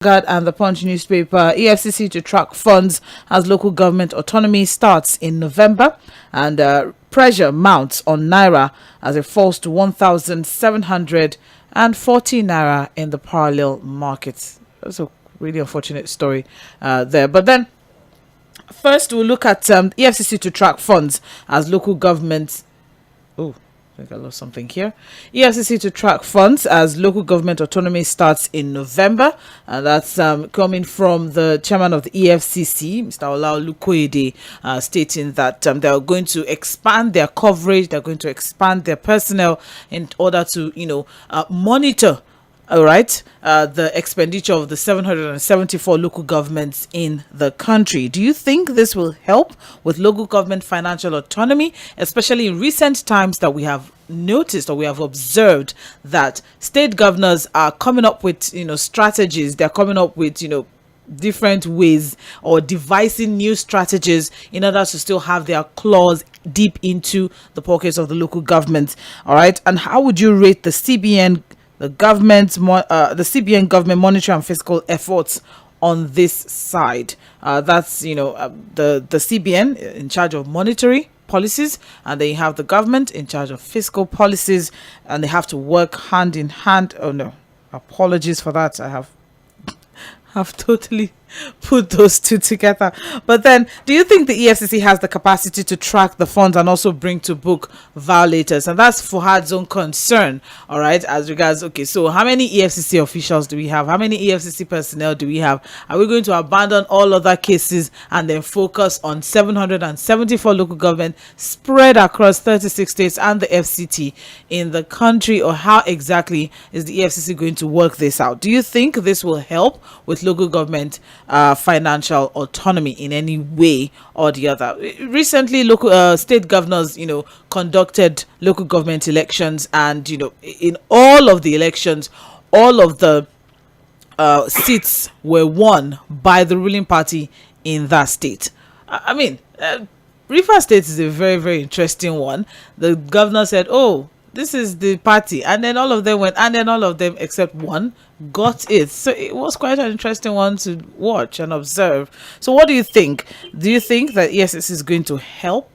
Vanguard and the Punch newspaper. EFCC to track funds as local government autonomy starts in November, and pressure mounts on Naira as it falls to 1,740 Naira in the parallel markets. That's a really unfortunate story there. But then, first we'll look at EFCC to track funds as local government. Oh, I think I lost something here. EFCC to track funds as local government autonomy starts in November. And that's coming from the chairman of the EFCC, Mr. Olukoyede, stating that they are going to expand their coverage. They're going to expand their personnel in order to, monitor the expenditure of the 774 local governments in the country. Do you think this will help with local government financial autonomy, especially in recent times that we have noticed or we have observed that state governors are coming up with, strategies. They're coming up with, different ways or devising new strategies in order to still have their claws deep into the pockets of the local government. All right. And how would you rate the CBN government monetary and fiscal efforts on this side? That's the CBN in charge of monetary policies, and then you have the government in charge of fiscal policies, and they have to work hand in hand. Oh no, apologies for that. I have totally put those two together. But then, do you think the EFCC has the capacity to track the funds and also bring to book violators? And that's Fuhad's own concern, all right, as regards, okay, so how many EFCC officials do we have? How many EFCC personnel do we have? Are we going to abandon all other cases and then focus on 774 local government spread across 36 states and the FCT in the country? Or how exactly is the EFCC going to work this out? Do you think this will help with local government financial autonomy in any way or the other? Recently, local state governors, conducted local government elections, and in all of the elections, all of the seats were won by the ruling party in that state. Rivers State is a very, very interesting one. The governor said, "Oh, this is the party," and then all of them went, and then all of them except one got it. So it was quite an interesting one to watch and observe. So what do you think? Do you think that EFCC is going to help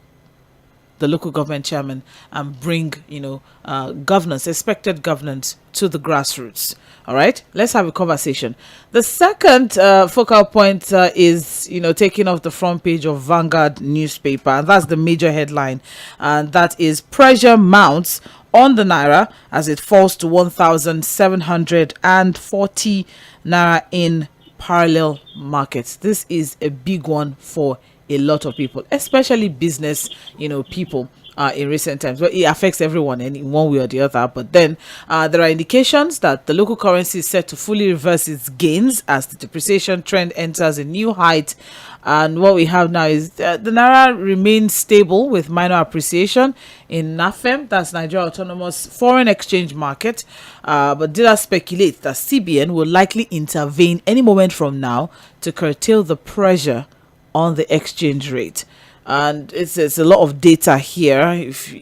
the local government chairman and bring governance, expected governance, to the grassroots? All right, let's have a conversation. The second focal point is taking off the front page of Vanguard newspaper, and that's the major headline, and that is pressure mounts on the Naira as it falls to 1,740 Naira in parallel markets. This is a big one for a lot of people, especially business, people. In recent times, well, it affects everyone in one way or the other. But then there are indications that the local currency is set to fully reverse its gains as the depreciation trend enters a new height. And what we have now is the Naira remains stable with minor appreciation in NAFEM, that's Nigeria Autonomous Foreign Exchange Market. But dealers speculate that CBN will likely intervene any moment from now to curtail the pressure on the exchange rate. And it's a lot of data here, if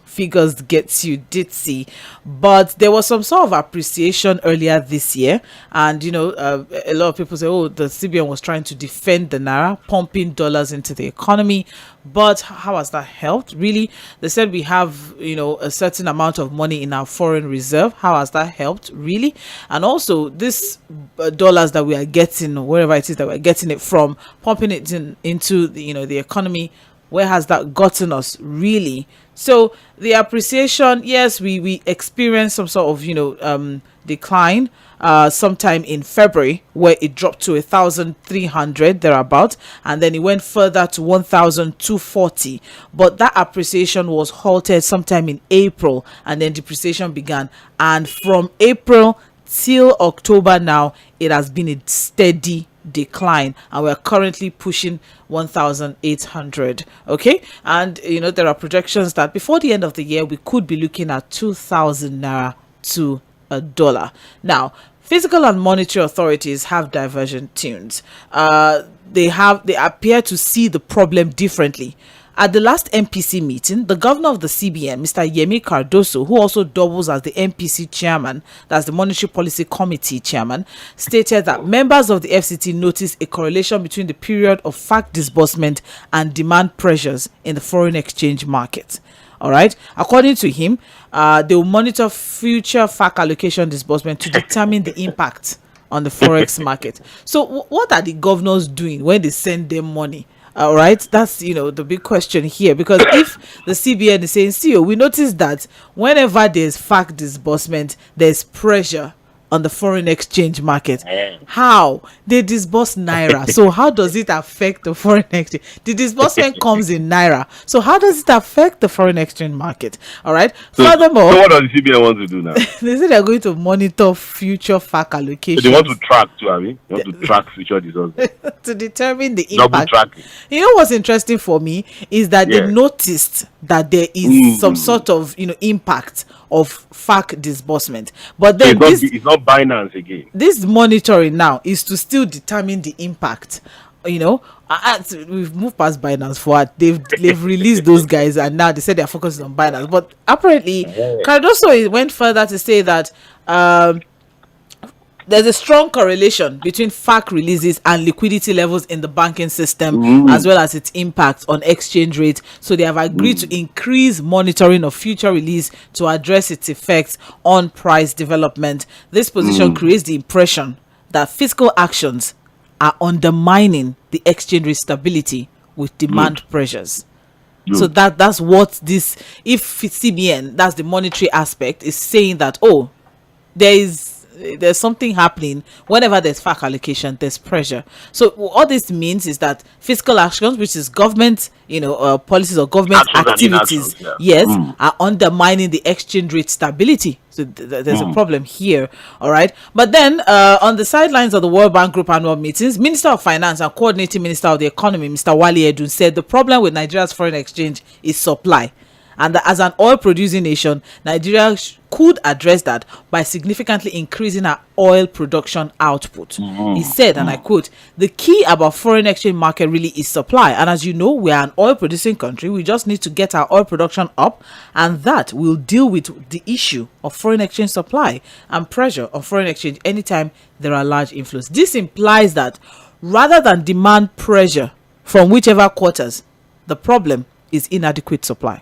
figures gets you ditzy. But there was some sort of appreciation earlier this year, and a lot of people say, oh, the CBN was trying to defend the Naira, pumping dollars into the economy. But how has that helped? Really, they said we have a certain amount of money in our foreign reserve. How has that helped? Really? And also this dollars that we are getting, wherever it is that we're getting it from, pumping it into the economy, where has that gotten us? Really? So the appreciation, yes, we experienced some sort of decline sometime in February, where it dropped to 1,300 thereabout, and then it went further to 1,240. But that appreciation was halted sometime in April, and then depreciation began. And from April till October now, it has been a steady decline, and we're currently pushing 1,800. Okay, and there are projections that before the end of the year we could be looking at 2,000 Naira to a dollar. Now, fiscal and monetary authorities have divergent tunes. They appear to see the problem differently, at the last MPC meeting, the governor of the CBN, Mr. Yemi Cardoso, who also doubles as the MPC chairman, that's the Monetary Policy Committee chairman, stated that members of the FCT noticed a correlation between the period of FAC disbursement and demand pressures in the foreign exchange market. All right. According to him, they will monitor future FAC allocation disbursement to determine the impact on the forex market. So what are the governors doing when they send them money? All right, that's the big question here, because if the CBN is saying, see, we noticed that whenever there's FAC disbursement, there's pressure on the foreign exchange market. How they disburse naira, so how does it affect the foreign exchange? The disbursement comes in naira, so how does it affect the foreign exchange market? All right. Furthermore, so what does the CBN want to do now? They say they're going to monitor future FAC allocations. So they want to track too, I mean, they want to track future disbursement to determine the double impact. tracking. You know what's interesting for me is that they noticed that there is some sort of impact of FAC disbursement, but then so it's not Binance again. This monitoring now is to still determine the impact. We've moved past Binance for what they've released those guys, and now they said they're focusing on Binance. But apparently, Cardoso went further to say that there's a strong correlation between FAC releases and liquidity levels in the banking system, as well as its impact on exchange rate. So they have agreed to increase monitoring of future release to address its effects on price development. This position creates the impression that fiscal actions are undermining the exchange rate stability with demand pressures. So that's what this, if CBN, that's the monetary aspect, is saying that, there's something happening. Whenever there's FAC allocation, there's pressure. So all this means is that fiscal actions, which is government policies or government activities, are undermining the exchange rate stability. So there's a problem here. All right. But then on the sidelines of the World Bank Group annual meetings, Minister of Finance and Coordinating Minister of the Economy, Mr. Wale said the problem with Nigeria's foreign exchange is supply, and that as an oil producing nation, Nigeria could address that by significantly increasing our oil production output. He said, and I quote, "The key about foreign exchange market really is supply. And as you know, we are an oil producing country. We just need to get our oil production up, and that will deal with the issue of foreign exchange supply and pressure on foreign exchange anytime there are large inflows." This implies that rather than demand pressure from whichever quarters, the problem is inadequate supply.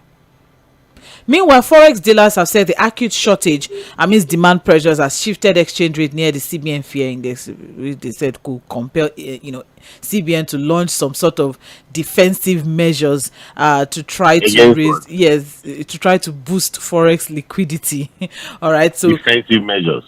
Meanwhile, forex dealers have said the acute shortage amidst demand pressures has shifted exchange rate near the CBN fear index, which they said could compel CBN to launch some sort of defensive measures to try to try to boost forex liquidity. All right, so defensive measures.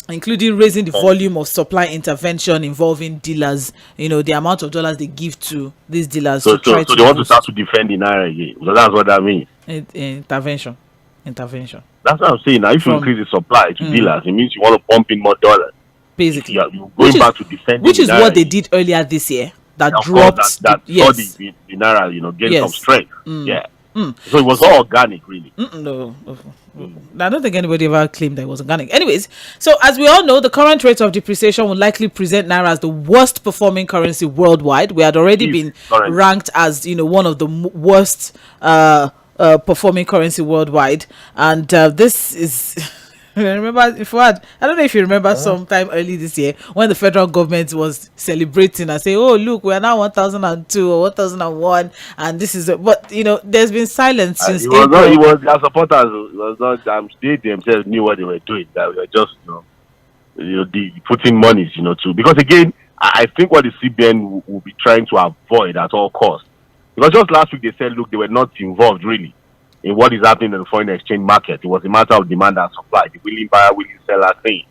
Including raising the volume of supply intervention involving dealers, the amount of dollars they give to these dealers. So they want to start to defend the naira again. So that's what that means. Intervention. That's what I'm saying. Now, if you increase the supply to dealers, it means you want to pump in more dollars. Basically, you're going back to defend. Which is what they did earlier this year. That dropped. The naira, gain some strength. So it was all organic, really. No. I don't think anybody ever claimed that it was organic. Anyways, so as we all know, the current rate of depreciation will likely present naira as the worst performing currency worldwide. We had already been ranked as one of the worst performing currency worldwide, and this is remember, I don't know if you remember sometime early this year when the federal government was celebrating and saying, "Oh, look, we are now 1002 or 1001, and this is." But there's been silence since April. It was their supporters. It was not. They themselves knew what they were doing. That we were just, putting monies, too. Because again, I think what the CBN will be trying to avoid at all costs. Because just last week they said, look, they were not involved really in what is happening in the foreign exchange market. It was a matter of demand and supply, the willing buyer, willing seller thing.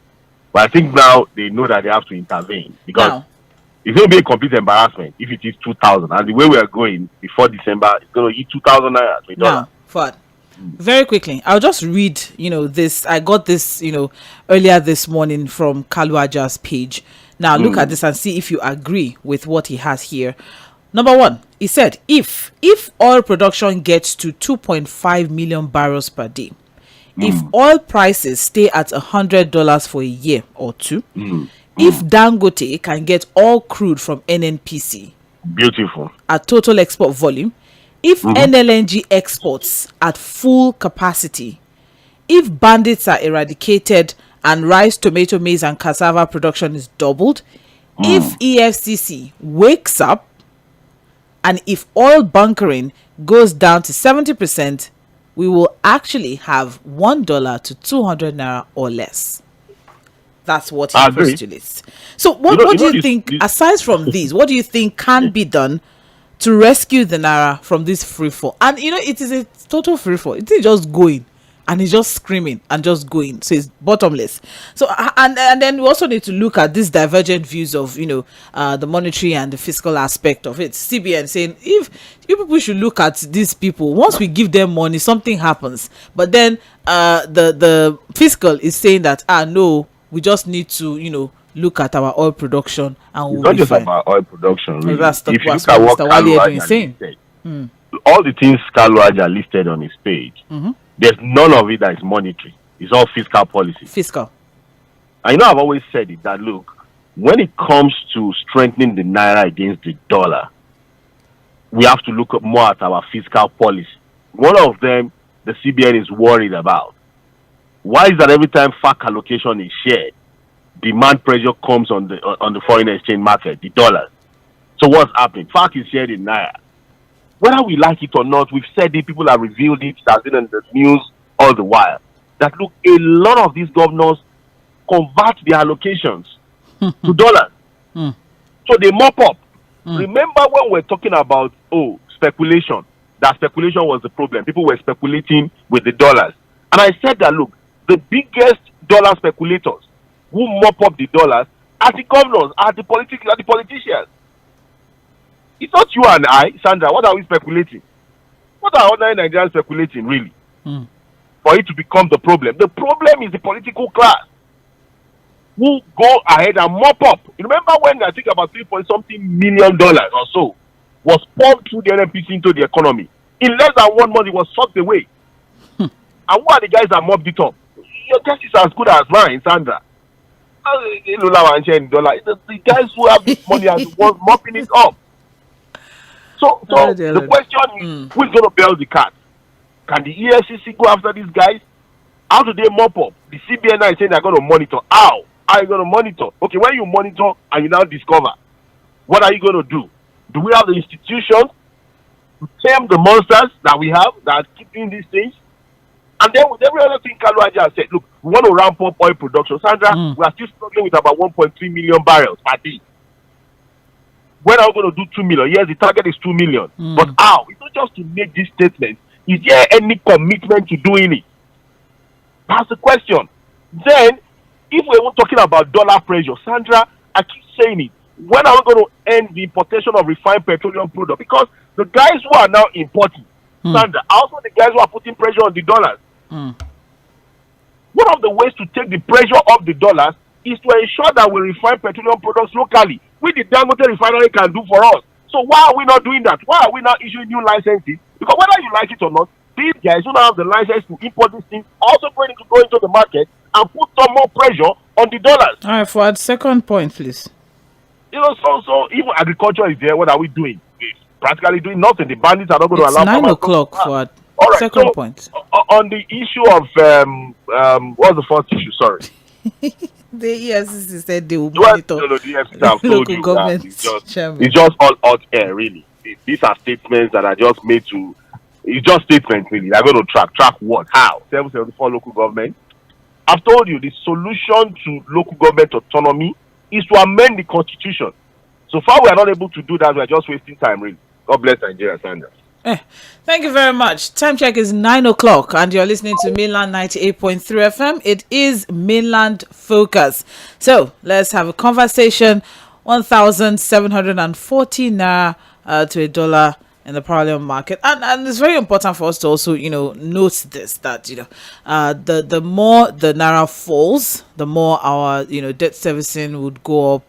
But I think now they know that they have to intervene, because it's going to be a complete embarrassment if it is 2,000. And the way we are going before December, it's going to hit 2,000 naira to a dollar. Now, Fuad, very quickly, I'll just read, this. I got this, earlier this morning from Kaluaja's page. Now, look at this and see if you agree with what he has here. Number one, he said, if oil production gets to 2.5 million barrels per day, if oil prices stay at $100 for a year or two, if Dangote can get all crude from NNPC, beautiful, at total export volume, If NLNG exports at full capacity, if bandits are eradicated and rice, tomato, maize, and cassava production is doubled, if EFCC wakes up, and if oil bunkering goes down to 70%, we will actually have $1 to 200 naira or less. That's what he postulates. So what do you think, aside from these, what do you think can be done to rescue the naira from this free fall? And it is a total free fall. It is just going, and it's just screaming and just going. So it's bottomless. So and then we also need to look at these divergent views of the monetary and the fiscal aspect of it. CBN saying if you people should look at these people, once we give them money, something happens. But then the fiscal is saying that no, we just need to look at our oil production and we'll not be just fine. about oil production. Really. That's if you what look at what Mr. Wale is saying. All the things Skalwaja listed on his page, there's none of it that is monetary. It's all fiscal policy. Fiscal. And I've always said it, that look, when it comes to strengthening the naira against the dollar, we have to look more at our fiscal policy. One of them, the CBN is worried about. Why is that every time FAC allocation is shared, demand pressure comes on the foreign exchange market, the dollars? So what's happening? FAC is shared in naira. Whether we like it or not, we've said it, people have revealed it, it has been in the news all the while. That look, a lot of these governors convert their allocations to dollars. So they mop up. Remember when we're talking about speculation, that speculation was the problem. People were speculating with the dollars. And I said that look, the biggest dollar speculators who mop up the dollars are the governors, are the politicians. It's not you and I, Sandra. What are we speculating? What are ordinary Nigerians speculating, really? For it to become the problem. The problem is the political class who go ahead and mop up. You remember when I think about $3.something million or so was pumped through the NNPC into the economy. In less than 1 month, it was sucked away. And who are the guys that mopped it up? Your guess is as good as mine, Sandra. The guys who have this money are the ones mopping it up. So the question is, who is going to bail the cat? Can the EFCC go after these guys? How do they mop up? The CBN is saying they're going to monitor. How are you going to monitor? Okay, when you monitor and you now discover, what are you going to do? Do we have the institutions to tame the monsters that we have that are keeping these things? And then with every other thing Kalwaja has said, look, we want to ramp up oil production. Sandra, we are still struggling with about 1.3 million barrels per day. When are we going to do 2 million? Yes, the target is 2 million. But how? It's not just to make this statement. Is there any commitment to doing it? That's the question. Then, if we're even talking about dollar pressure, Sandra, I keep saying it. When are we going to end the importation of refined petroleum products? Because the guys who are now importing, Sandra, are also the guys who are putting pressure on the dollars. One of the ways to take the pressure off the dollars is to ensure that we refine petroleum products locally, which the Dangote refinery can do for us. So why are we not doing that? Why are we not issuing new licenses? Because whether you like it or not, these guys who now have the license to import these things also going to go into the market and put some more pressure on the dollars. All right, for our second point, please. So even agriculture is there. What are we doing? We're practically doing nothing. The bandits are not going to allow. 9 o'clock for our second point. On the issue of what's the first issue? Sorry. The EFCC said they will monitor local government. It's just all out air, really. These are statements that are just made to. It's just statements, really. They're going to track what, how. 774 local government. I've told you the solution to local government autonomy is to amend the constitution. So far, we are not able to do that. We are just wasting time, really. God bless Nigeria, Sandra. Thank you very much. Time check is 9 o'clock and you're listening to Mainland 98.3 FM. It is Mainland Focus. So let's have a conversation. 1,740 naira to $1 in the parallel market. And it's very important for us to also, note this, that, the more the naira falls, the more our, debt servicing would go up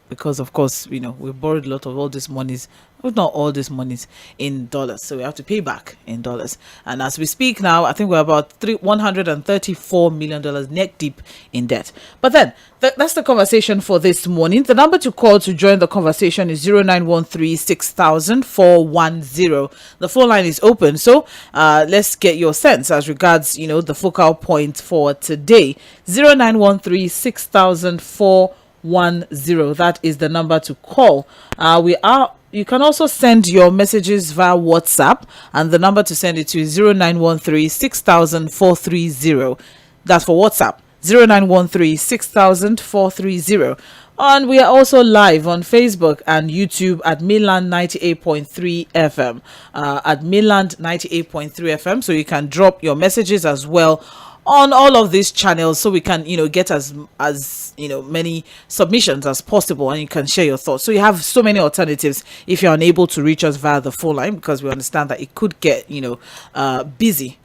because of course, we borrowed a lot of all these monies, if not all these monies, in dollars, so we have to pay back in dollars. And as we speak now, I think we're about $134 million neck deep in debt. But then that's the conversation for this morning. The number to call to join the conversation is 0913-6000-410. The phone line is open, so let's get your sense as regards the focal point for today. 0913-6000-410. That is the number to call. You can also send your messages via WhatsApp, and the number to send it to is 0913-6000-430. That's for WhatsApp, 0913-6000-430. And we are also live on Facebook and YouTube at Mainland 98.3 FM. At Mainland 98.3 FM, so you can drop your messages as well on all of these channels, so we can get as many submissions as possible, and you can share your thoughts. So you have so many alternatives if you're unable to reach us via the phone line, because we understand that it could get busy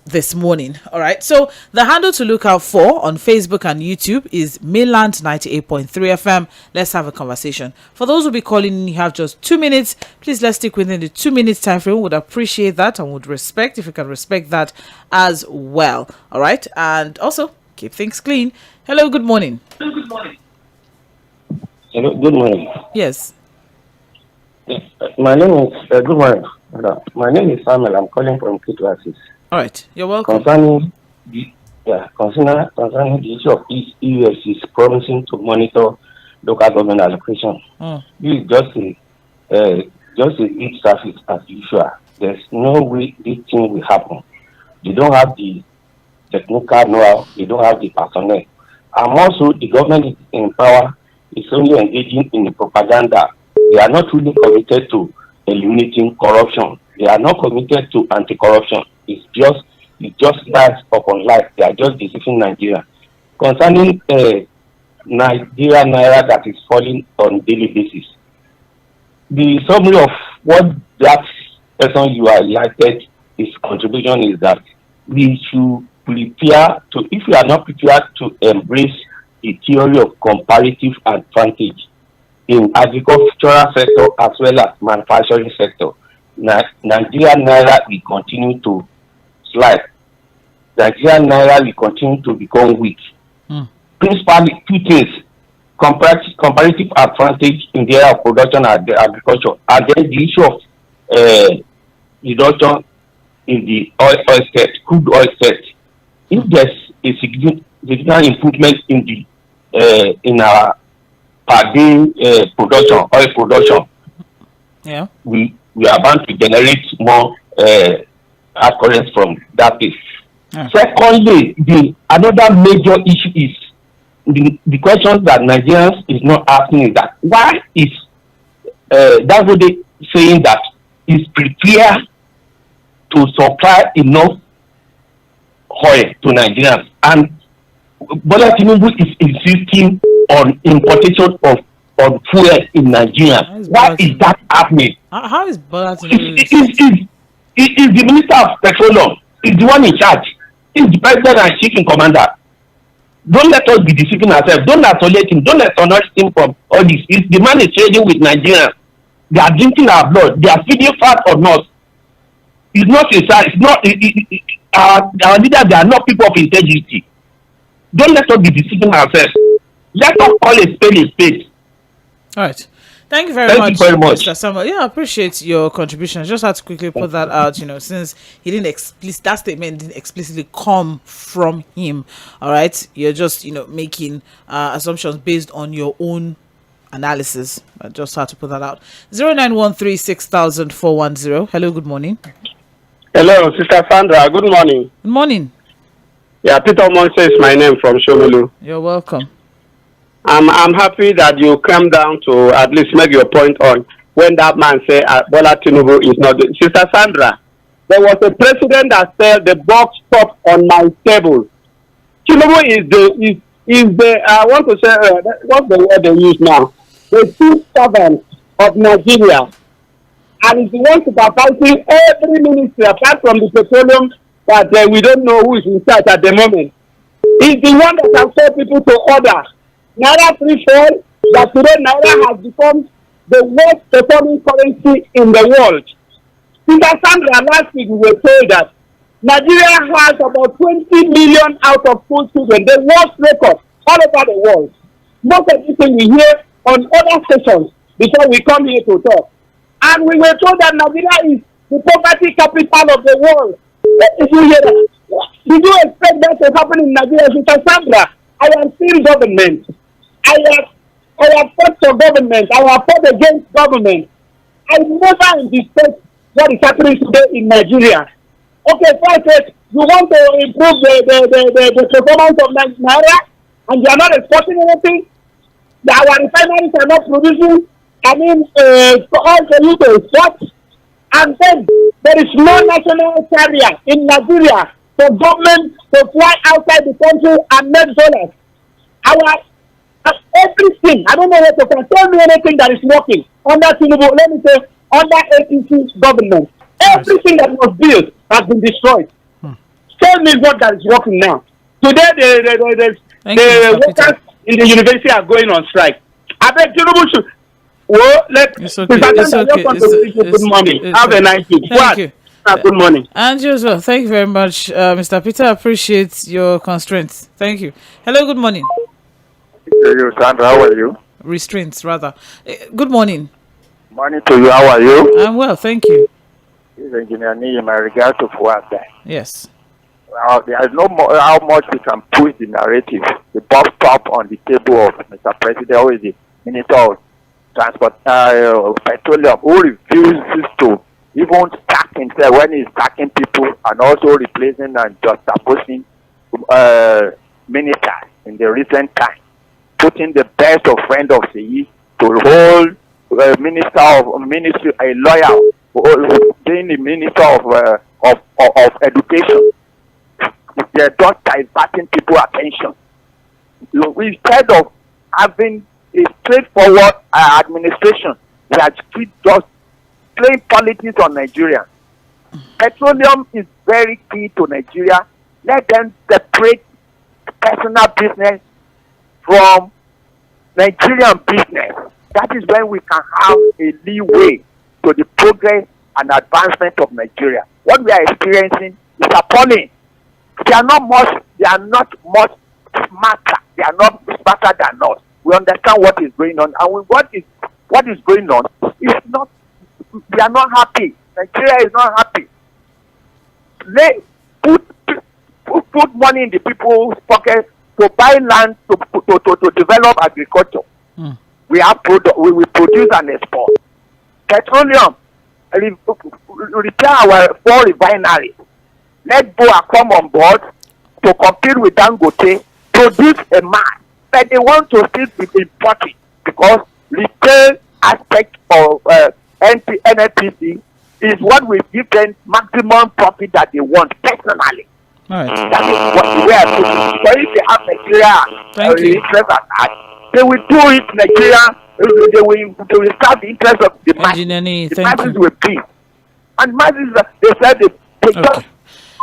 this morning. All right, so the handle to look out for on Facebook and YouTube is Mainland 98.3 FM. Let's have a conversation. For those who will be calling in, you have just 2 minutes. Please, let's stick within the 2 minutes time frame. Would appreciate that and would respect if you can respect that as well. All right, and also keep things clean. Hello, good morning. Hello, good morning. Yes. My name is good morning. My name is Samuel. I'm calling from Kitwasis. All right, you're welcome. Concerning the issue of EFCC promising to monitor local government allocation, this is just a each service as usual. There's no way this thing will happen. They don't have the technical know-how. They don't have the personnel. And also, the government is in power is only engaging in the propaganda. They are not really committed to eliminating corruption. They are not committed to anti-corruption. It's just lies upon lies. They are just deceiving Nigeria. Concerning Nigeria that is falling on daily basis, the summary of what that person you are elected, his contribution is that we should prepare to, if we are not prepared to embrace the theory of comparative advantage in agricultural sector as well as manufacturing sector, Nigeria Naira will continue to slide. Nigeria Naira will continue to become weak. Principally, two things: comparative advantage in the area of production and agriculture, and then the issue of reduction in the crude oil set. If there's a significant improvement in the in our per day oil production, we are bound to generate more occurrence from that place. Secondly, another major issue is the question that Nigerians is not asking is that why is Dᴏᴜ saying that is prepared to supply enough oil to Nigerians, and Bola Tinubu is insisting on importation of fuel in Nigeria? Why is that happening? How is Bola Tinubu? Is the Minister of Petroleum, is the one in charge, is the President and Chief in Commander. Don't let us be deceiving ourselves. Don't isolate him. Don't isolate him from all this. The man is trading with Nigeria. They are drinking our blood. They are feeding fat on us. It's not a side. It's not our leaders. They are not people of integrity. Don't let us be deceiving ourselves. Let us call a spade a spade. All right. Thank you very much, Mr. Samuel. Yeah, I appreciate your contribution. I just had to quickly put that out, since he didn't that statement didn't explicitly come from him. All right, you're just making assumptions based on your own analysis. I just had to put that out. 0913-6000-410. Hello, good morning. Hello, Sister Sandra. Good morning. Good morning. Yeah, Peter Monse is my name from Shomolu. You're welcome. I'm happy that you come down to at least make your point on when that man said Bola Tinubu is not. Sister Sandra, there was a president that said the box stopped on my table. Tinubu is the I want to say what's the word they use now? The chief servant of Nigeria, and is the one supervising every ministry apart from the petroleum that we don't know who is in charge at the moment. He's the one that can tell people to order. NAIRA free fall, that today Naira has become the worst performing currency in the world. Sister Sandra, last week we were told that Nigeria has about 20 million out of school children, the worst record all over the world. Most of the things we hear on other stations before we come here to talk. And we were told that Nigeria is the poverty capital of the world. Did you hear that? Did you expect that to happen in Nigeria? Sister Sandra, I am still government. I have fought for government. I have fought against government. I never anticipate what is happening today in Nigeria. Okay, first, you want to improve the performance of Naira, and you are not exporting anything. Our refineries are not producing. All for you to export. And then there is no national carrier in Nigeria for government to fly outside the country and make dollars. Everything, I don't know what to can tell me anything that is working under Tinubu, let me say, under APC government. Everything that was built has been destroyed. Tell me what that is working now. Today, the workers in the university are going on strike. I bet Tinubu should. Well, it's okay. Good morning. Have a nice day. Thank you. Good morning. And you as well. Thank you very much, Mr. Peter. Appreciate your constraints. Thank you. Hello, good morning. Hello, Sandra. How are you? Restraints, rather. Good morning. Morning to you. How are you? I'm well, thank you. This is Engineer Nee in my regard to Fᴜᴜ. Yes. There is no more how much we can push the narrative. The box top on the table of Mr. President, who is the Minister of Transport, Petroleum, who refuses to even stack himself when he's stacking people and also replacing and juxtaposing ministers in the recent time, putting the best of friend of Seyi to hold ministry a lawyer, being the minister of education. They're just diverting people's attention. Instead of having a straightforward administration, they are just playing politics on Nigeria. Petroleum is very key to Nigeria. Let them separate personal business from Nigerian business. That is when we can have a leeway to the progress and advancement of Nigeria. What we are experiencing is appalling. They are not much smarter. They are not smarter than us. We understand what is going on, and what is going on is not. We are not happy. Nigeria is not happy. They put money in the people's pocket to buy land to develop agriculture. We will produce and export. Petroleum, repair our 4 refineries. Let Boa come on board to compete with Dangote, produce a mass. But they want to still be importing because retail aspect of NNPC is what will give them maximum profit that they want personally. All right. That is what the way I put it. So if they have Nigeria interest at that, they will do it Nigeria. They will serve the interest of the masses. The masses will pay. And masses, they said they just.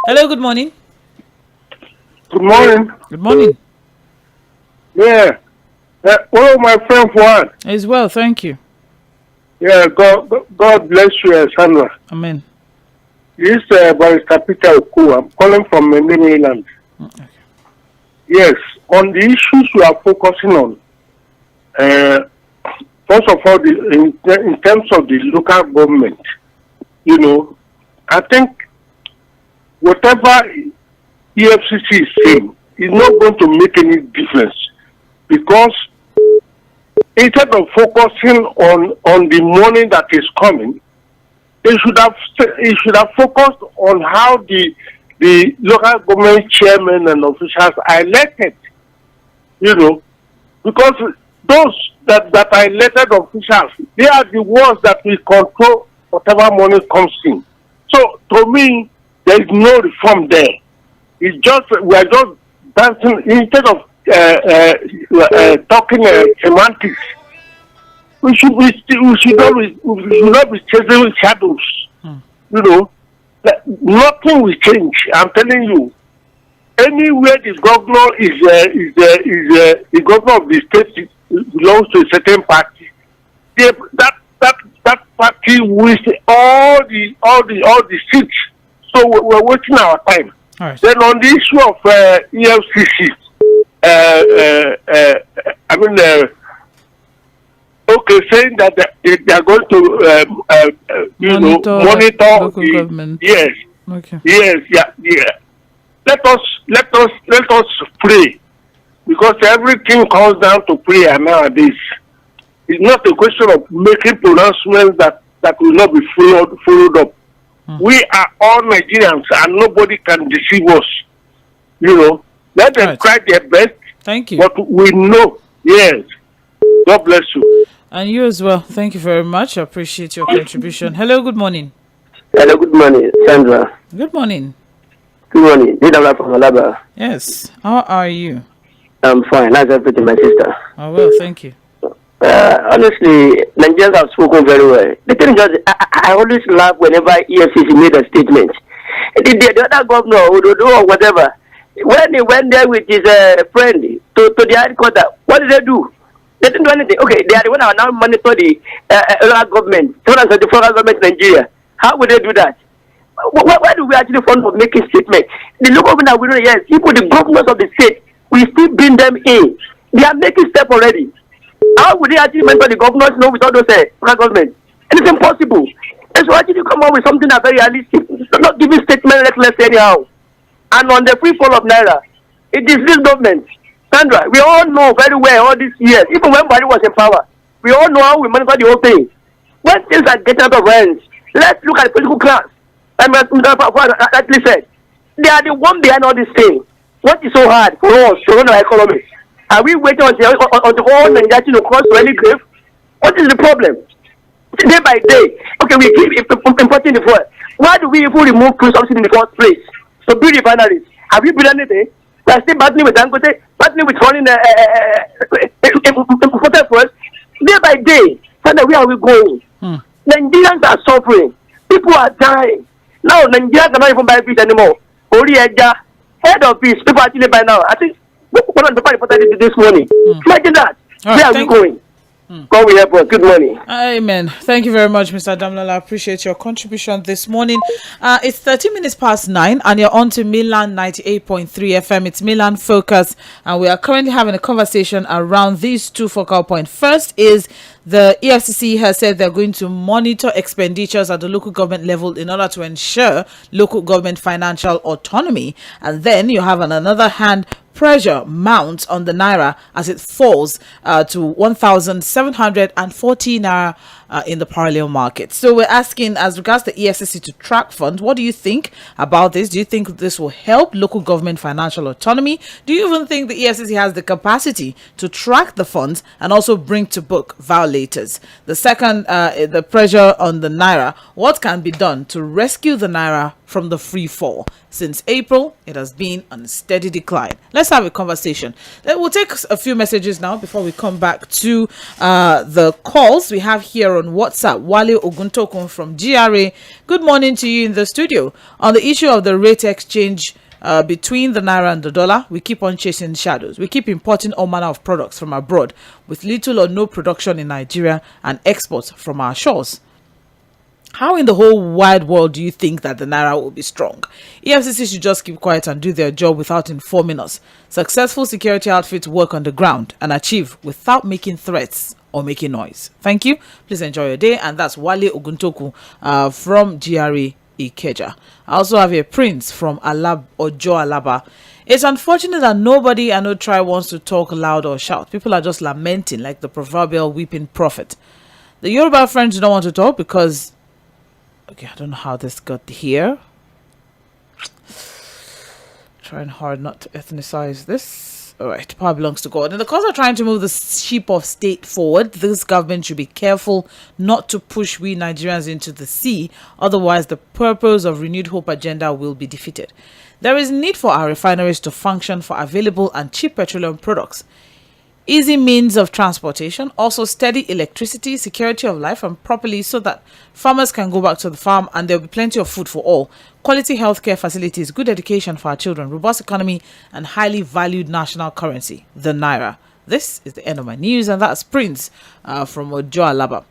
Hello, good morning. Good morning. Good morning. Yeah. Hello, my friend Fᴜᴜ. As well, thank you. Yeah, God bless you, Sandra. Amen. This is Barrister Peter Oku. I'm calling from Maryland. Okay. Yes, on the issues we are focusing on, first of all, in terms of the local government, I think whatever EFCC is saying is not going to make any difference, because instead of focusing on the money that is coming, it should have focused on how the local government chairmen and officials are elected. Because those that are elected officials, they are the ones that will control whatever money comes in. So to me, there is no reform there. It's just we are just dancing instead of talking semantics. We should not be chasing shadows. Nothing will change. I'm telling you. Anywhere the governor is the governor of the state belongs to a certain party, that party wastes all the seats. So we're wasting our time. All right. Then on the issue of EFCC, saying that they are going to monitor local government. Yes. Okay. Yes. Yeah. Let us pray, because everything comes down to prayer nowadays. It's not a question of making pronouncements that will not be followed up. We are all Nigerians, and nobody can deceive us. Let them try their best. Thank you. But we know, yes. God bless you. And you as well. Thank you very much. I appreciate your contribution. Hello, good morning. Hello, good morning, Sandra. Good morning. Good morning. Lɪධᴇ from Alaba. Yes. How are you? I'm fine. How's everything, my sister? Oh, well, thank you. Honestly, Nigerians have spoken very well. The thing is, I always laugh whenever EFCC made a statement. The other governor, or whatever, when he went there with his friend to the headquarters, what did they do? They didn't do anything. Okay, they are the one who now monitor the government, the federal government in Nigeria. How would they do that? Why do we actually fund for making statements? The local government, we know, yes, people, the governors of the state, we still bring them in. They are making steps already. How would they actually mentor the governors without those federal government? And it's impossible. And so actually come up with something that's very realistic. Not giving statements reckless anyhow. And on the free fall of NAIRA, it is this government. Sandra, we all know very well all these years, even when Buhari was in power, we all know how we monitor the whole thing. When things are getting out of hands, let's look at the political class. And Mr. actually said, they are the one behind all this thing. What is so hard for us to run our economy? Are we waiting until all Nigeria to cross to any grave? What is the problem? Day by day, okay, we keep importing the fuel. Why do we even remove fuel subsidy in the first place? So build refineries. Have you built anything? We are still battling with Dangote, battling with foreign imported fuels. Day by day, Father, where are we going? Nigerians are suffering. People are dying. Now Nigeria cannot even buy fish anymore. Head of peace, people actually buy now. I think one of the people reported this morning. Imagine that. Where are we going? God will help us. Good morning. Amen. Thank you very much, Mr. Damlala. I appreciate your contribution this morning. It's 13 minutes past 9, and you're on to Milan 98.3 FM. It's Milan Focus, and we are currently having a conversation around these two focal points. First is the EFCC has said they're going to monitor expenditures at the local government level in order to ensure local government financial autonomy. And then you have, on another hand, pressure mounts on the Naira as it falls to 1,740 Naira in the parallel market. So we're asking, as regards the EFCC to track funds, what do you think about this? Do you think this will help local government financial autonomy? Do you even think the EFCC has the capacity to track the funds and also bring to book violators? The second, the pressure on the Naira. What can be done to rescue the Naira from the free fall? Since April, it has been on a steady decline. Let's have a conversation. We'll take a few messages now before we come back to the calls we have here on WhatsApp. Wale Oguntokun from GRA. Good morning to you in the studio. On the issue of the rate exchange between the Naira and the dollar, we keep on chasing shadows. We keep importing all manner of products from abroad with little or no production in Nigeria and exports from our shores. How in the whole wide world do you think that the Naira will be strong? EFCC should just keep quiet and do their job without informing us. Successful security outfits work on the ground and achieve without making threats or making noise. Thank you. Please enjoy your day. And that's Wale Oguntoku from GRA Ikeja. I also have a prince from Ojo Alaba. It's unfortunate that nobody and no tribe wants to talk loud or shout. People are just lamenting like the proverbial weeping prophet. The Yoruba friends don't want to talk because... Okay, I don't know how this got here. Trying hard not to ethnicize this. All right, power belongs to God. And the cause of trying to move the ship of state forward, this government should be careful not to push we Nigerians into the sea. Otherwise, the purpose of Renewed Hope agenda will be defeated. There is need for our refineries to function for available and cheap petroleum products. Easy means of transportation, also steady electricity, security of life, and properly so that farmers can go back to the farm and there will be plenty of food for all. Quality healthcare facilities, good education for our children, robust economy, and highly valued national currency, the Naira. This is the end of my news, and that's Prince from Ojo Alaba.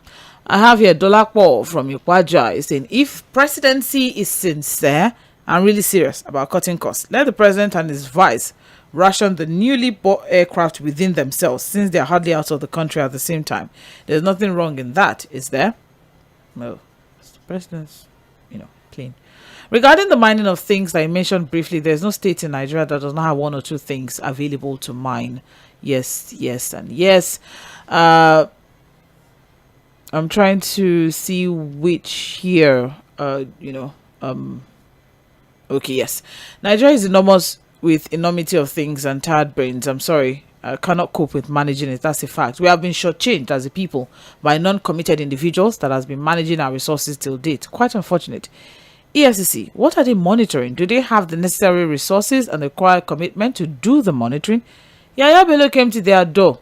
I have here Dolapo from Yukwaja is saying, if presidency is sincere and really serious about cutting costs, let the president and his vice ration the newly bought aircraft within themselves, since they are hardly out of the country at the same time. There's nothing wrong in that, is there? No. The president's, clean. Regarding the mining of things that I mentioned briefly, there's no state in Nigeria that does not have one or two things available to mine. Yes, and yes. I'm trying to see which here, okay, yes. Nigeria is enormous with enormity of things and tired brains. I'm sorry, I cannot cope with managing it. That's a fact. We have been shortchanged as a people by non-committed individuals that has been managing our resources till date. Quite unfortunate. EFCC, what are they monitoring? Do they have the necessary resources and the required commitment to do the monitoring? Yaya Bello came to their door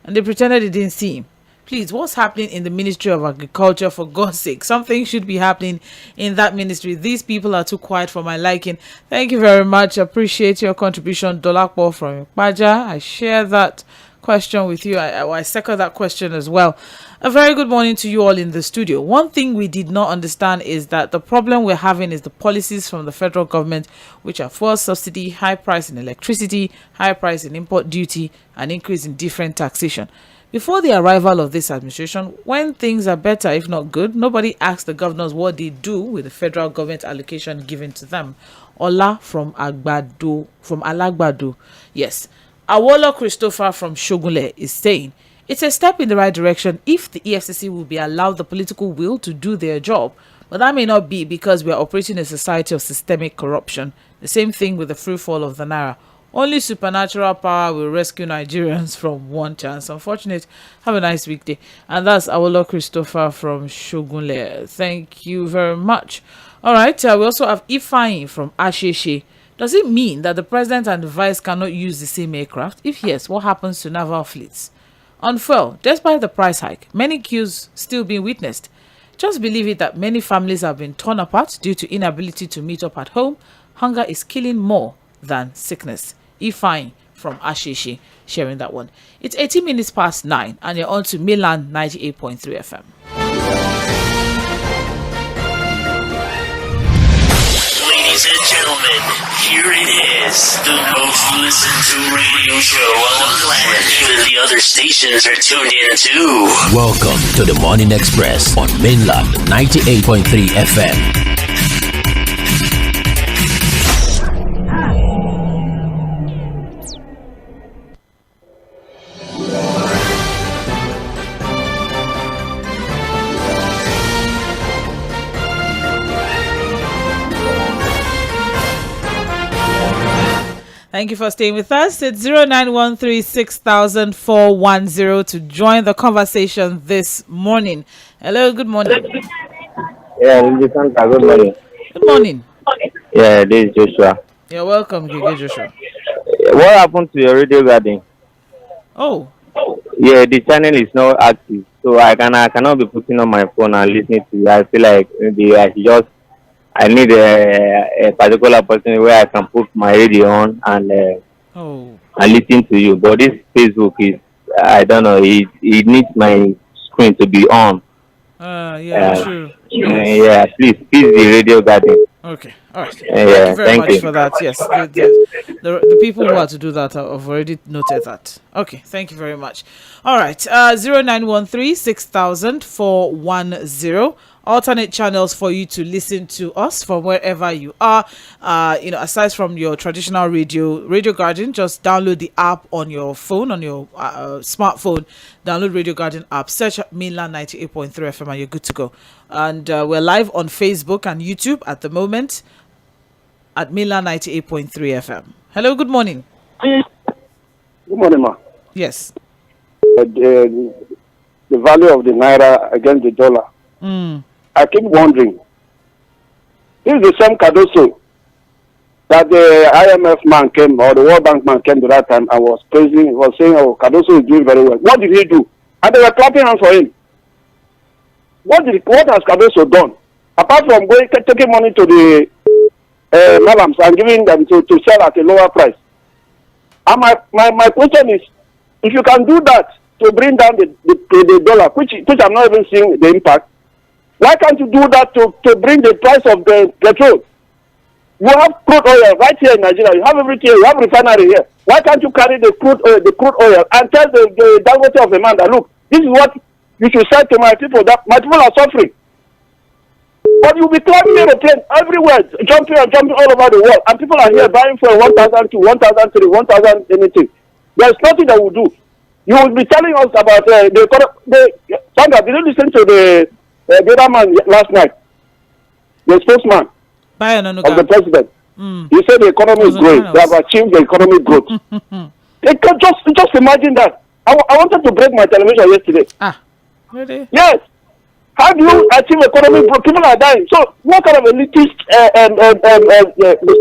and they pretended they didn't see him. Please, what's happening in the Ministry of Agriculture, for God's sake? Something should be happening in that ministry. These people are too quiet for my liking. Thank you very much. Appreciate your contribution, Dolakpo from Baja. I share that question with you. I second that question as well. A very good morning to you all in the studio. One thing we did not understand is that the problem we're having is the policies from the federal government, which are fuel subsidy, high price in electricity, high price in import duty, and increase in different taxation. Before the arrival of this administration, when things are better, if not good, nobody asks the governors what they do with the federal government allocation given to them. Ola from Alagbado. Yes. Awolo Christopher from Shogunle is saying, it's a step in the right direction if the EFCC will be allowed the political will to do their job. But that may not be, because we are operating in a society of systemic corruption. The same thing with the free fall of the Naira. Only supernatural power will rescue Nigerians from one chance. Unfortunate. Have a nice weekday. And that's Awolo Christopher from Shogunle. Thank you very much. All right. We also have Ifeanyi from Asheshe. Does it mean that the president and the vice cannot use the same aircraft? If yes, what happens to naval fleets? On fuel, despite the price hike, many queues still being witnessed. Just believe it that many families have been torn apart due to inability to meet up at home. Hunger is killing more than sickness. Ifeanyi from Asheshe sharing that one. It's 18 minutes past 9 and you're on to Milan 98.3 FM. Ladies and gentlemen, here it is, the most listened to radio show on the planet. Even the other stations are tuned in too. Welcome to the Morning Express on Mainland 98.3 FM. Thank you for staying with us. It's 0913-6410 to join the conversation this morning. Hello, good morning. Yeah, good morning. Good morning. Yeah, this is Joshua. You're welcome, Gigi Joshua. What happened to your radio garden? Oh. Yeah, the channel is not active, so I cannot be putting on my phone and listening to you. I feel like maybe I need a particular person where I can put my radio on and listen to you. But this Facebook is, I don't know, it needs my screen to be on. True. Yeah, please the radio garden. Okay, all right. Yeah, thank you very much you. for that. Yes, the people who are to do that have already noted that. Okay, thank you very much. All right, 0913-6000-410. Alternate channels for you to listen to us from wherever you are. Aside from your traditional Radio Garden, just download the app on your phone, on your smartphone. Download Radio Garden app, search Mainland 98.3 FM, and you're good to go. And we're live on Facebook and YouTube at the moment at Mainland 98.3 FM. Hello, good morning. Good morning, ma. Yes. The value of the Naira against the dollar. I keep wondering, this is the same Cardoso that the IMF man came, or the World Bank man came to that time and was saying, oh, Cardoso is doing very well. What did he do? And they were clapping hands for him. What has Cardoso done? Apart from taking money to the Malams and giving them to sell at a lower price. And my question is if you can do that to bring down the dollar, which I'm not even seeing the impact, why can't you do that to bring the price of the petrol? You have crude oil right here in Nigeria. You have everything. You have refinery here. Why can't you carry the crude oil and tell the Dangote of the man that, look, this is what you should say to my people, that my people are suffering. But you'll be climbing aeroplanes everywhere, jumping all over the world, and people are here buying for 1,002, 1,003, 1,000 anything. There's nothing that will do. You will be telling us about Sandra, did you listen to the other man last night? The spokesman of the president. He said the economy is growing. They have achieved the economic growth. Just imagine that. I wanted to break my television yesterday. Really? Yes. How do you achieve economic growth? People are dying. So what kind of elitist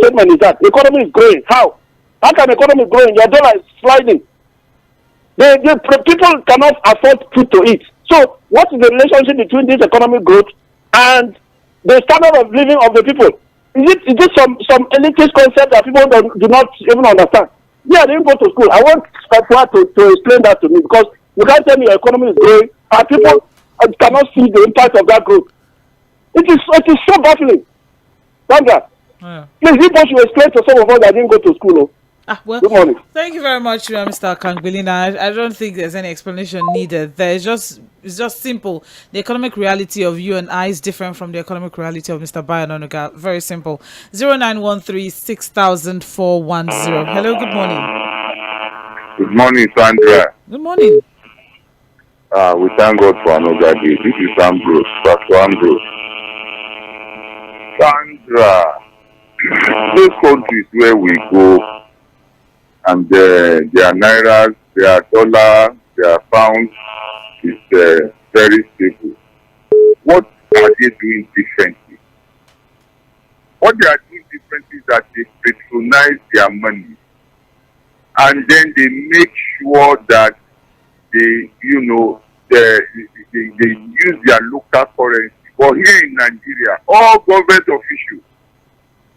statement is that? The economy is growing. How? How can economy grow? Your dollar is sliding. The people cannot afford food to eat. So what is the relationship between this economic growth and the standard of living of the people? Is it some elitist concept that people do not even understand? Yeah, I didn't go to school. I want to explain that to me, because you can't tell me your economy is growing and people cannot see the impact of that growth. It is so baffling. Sandra, please, you should explain to some of us that didn't go to school. Well, good morning. Thank you very much, Mr. Kangbelina. I don't think there's any explanation needed. It's just simple. The economic reality of you and I is different from the economic reality of Mr. Bayonanuga. Very simple. 0913-6000-410. Hello, good morning. Good morning, Sandra. Good morning. We thank God for another day. This is Ambrose, Pastor Ambrose. Sandra, those countries where we go, and their NAIRA, their dollar, their pound is very stable. What are they doing differently? What they are doing differently is that they patronize their money, and then they make sure that they use their local currency. But here in Nigeria, all government officials,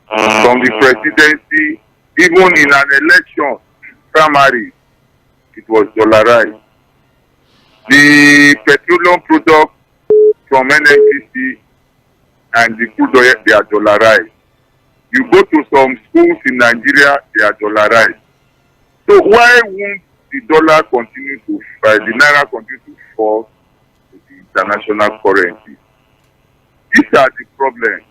from the presidency, even in an election primary, it was dollarized. The petroleum products from NNPC and the crude oil, they are dollarized. You go to some schools in Nigeria, they are dollarized. So why won't the dollar continue to, the NAIRA continue to fall to the international currency? These are the problems.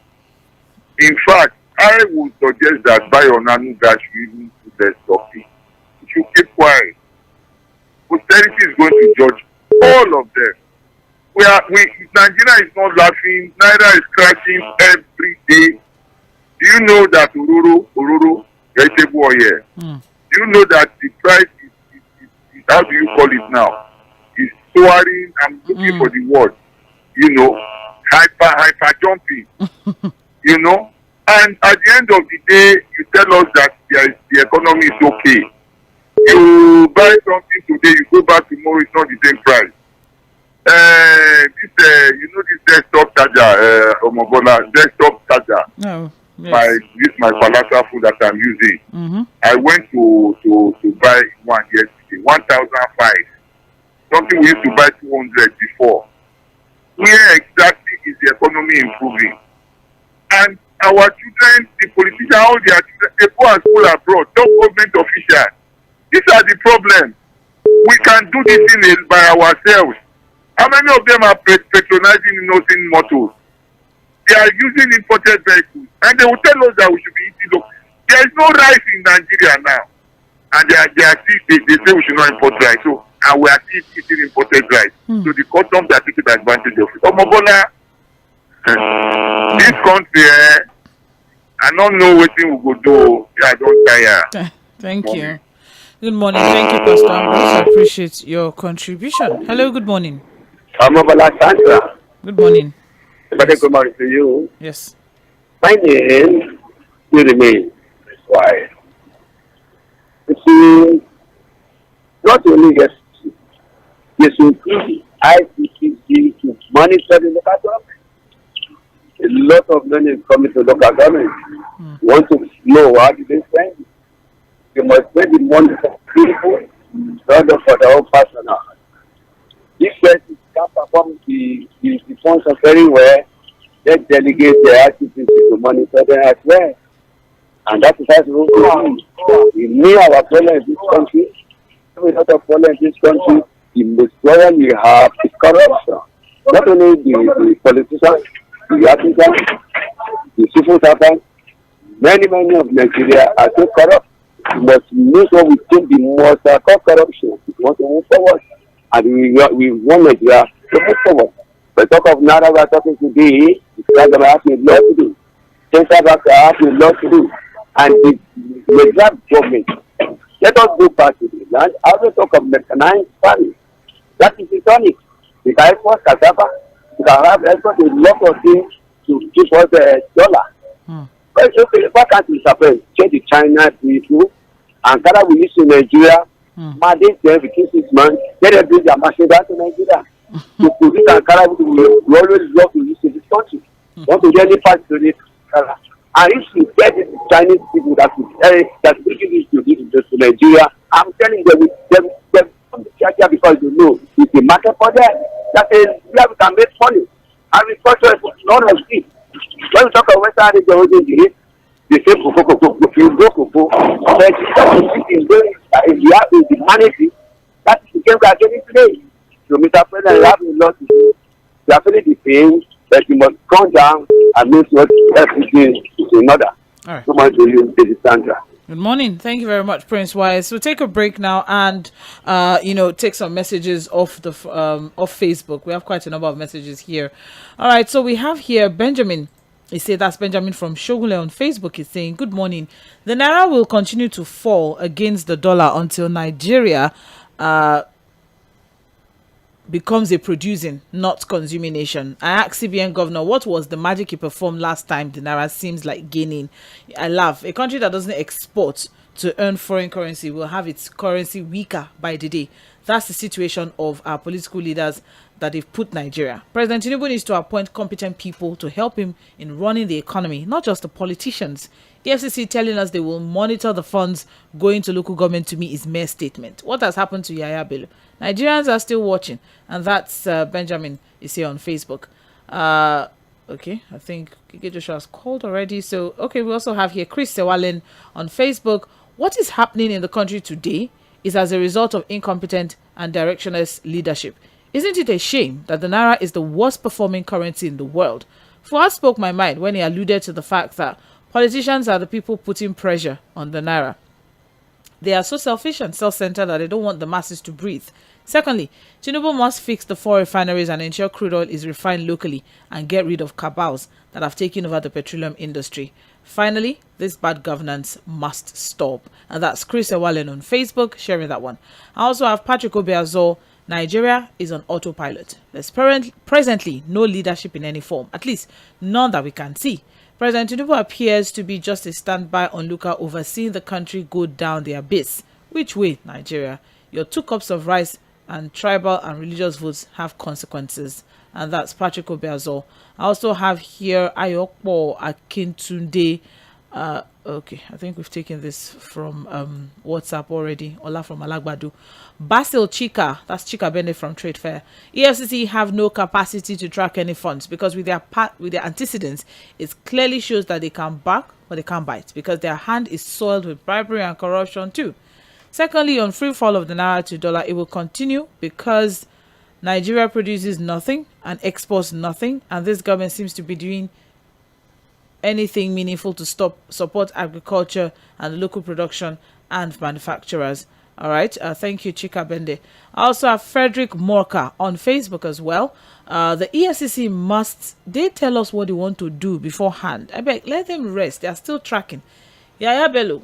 In fact, I would suggest that Bayonanuga should even do less talking. He should keep quiet. Posterity is going to judge all of them. Nigeria is not laughing. NAIRA is crashing every day. Do you know that Ororo, vegetable oil? Do you know that the price is how do you call it now? Is soaring. I'm looking for the word. Hyper jumping. And at the end of the day, you tell us that the economy is okay. You buy something today, you go back tomorrow, it's not the same price. This desktop charger, desktop charger. No. Yes. My palata food that I'm using. I went to buy one yesterday, 1,005. Something we used to buy 200 before. Where exactly is the economy improving? And our children, the politicians, all their children, they go and school abroad, don't government officials. These are the problems. We can do this thing by ourselves. How many of them are patronizing innocent motors? They are using imported vehicles, and they will tell us that we should be eating local. There is no rice in Nigeria now, and they say we should not import rice. So, and we are still eating imported rice. So the customs are taking advantage of it. Omobola, this country, I don't know what we will do. I don't tire. Thank you. Good morning. Thank you, Pastor Ambrose. I appreciate your contribution. Hello, good morning. Omobola Sandra. Good morning. Good morning to you. Yes. My name will remain quiet. You see, not only yes, you see, ICCC to monitor the local government. A lot of money is coming to local government. You want to know how do they spend it? You must spend the money for people, not for the whole personal. If person can perform the function very well, let's delegate the activities to monitor them as well. And that is how we know our problem in this country. We have a problem in this country. The most problem we have is corruption. Not only the politicians, the artisans, the civil servants, many of Nigeria are so corrupt. We must make sure we think the most corruption. We want to move forward. And we want Nigeria to move forward. But talk of NAIRA we are talking today, because they have a lot to do. Central Bank have a lot to do. And the Nigerian government, let us go back to the land. I also talk of mechanized farming. That is tonic. We can export cassava. We can have export a lot of things to give us the dollar. But okay, why can't we support change the China people and Ghana we use to Nigeria? Mandate them within 6 months. Let them bring their machine down to Nigeria. To produce Ankara, we always love to use in this country. Want to get any part to this Ankara. And if you get the Chinese people that bring this to Nigeria, I'm telling them, them come to Nigeria because you know it's a market for them. That is where we can make money. Agriculture is none of it. When we talk about Western region, they say cocoa, but if you have the money, that is the game we are getting today. So, Mr. President, you have a lot to do. You are feeling the pain, but you must come down and make sure everything is in order. All right. So much to you, Lady Sandra. Good morning. Thank you very much, Prince Wise. We'll take a break now and, take some messages off the off Facebook. We have quite a number of messages here. All right. So we have here Benjamin. He said that's Benjamin from Shogule on Facebook. He's saying, good morning. The Naira will continue to fall against the dollar until Nigeria becomes a producing, not consuming nation. I asked CBN governor, what was the magic he performed last time the Naira seems like gaining? I laugh. A country that doesn't export to earn foreign currency will have its currency weaker by the day. That's the situation of our political leaders that they've put Nigeria. President Tinubu needs to appoint competent people to help him in running the economy, not just the politicians. EFCC telling us they will monitor the funds going to local government, to me, is mere statement. What has happened to Yaya Bello? Nigerians are still watching, and that's Benjamin is here on Facebook. Okay, I think Kike Joshua has called already. So, okay, we also have here Chris Sewalen on Facebook. What is happening in the country today is as a result of incompetent and directionless leadership. Isn't it a shame that the Naira is the worst performing currency in the world? Fuad spoke my mind when he alluded to the fact that politicians are the people putting pressure on the Naira. They are so selfish and self-centered that they don't want the masses to breathe. Secondly, Tinubu must fix the 4 refineries and ensure crude oil is refined locally and get rid of cabals that have taken over the petroleum industry. Finally, this bad governance must stop. And that's Chris Ewalen on Facebook sharing that one. I also have Patrick Obiazo. Nigeria is on autopilot. There's presently no leadership in any form, at least none that we can see. President Tinubu appears to be just a standby onlooker overseeing the country go down the abyss. Which way, Nigeria? Your 2 cups of rice and tribal and religious votes have consequences. And that's Patrick Obiazo. I also have here Ayokpo Akintunde. Okay, I think we've taken this from WhatsApp already. Ola from Alagbadu. Basil Chika, that's Chika Bende from Trade Fair. EFCC have no capacity to track any funds because with their antecedents, it clearly shows that they can bark but they can't bite because their hand is soiled with bribery and corruption too. Secondly, on free fall of the Naira to dollar, it will continue because Nigeria produces nothing and exports nothing, and this government seems to be doing anything meaningful to support agriculture and local production and manufacturers. All right. Thank you, Chika Bende. I also have Frederick Morka on Facebook as well. The EFCC they tell us what they want to do beforehand. I beg, let them rest. They are still tracking Yaya Bello.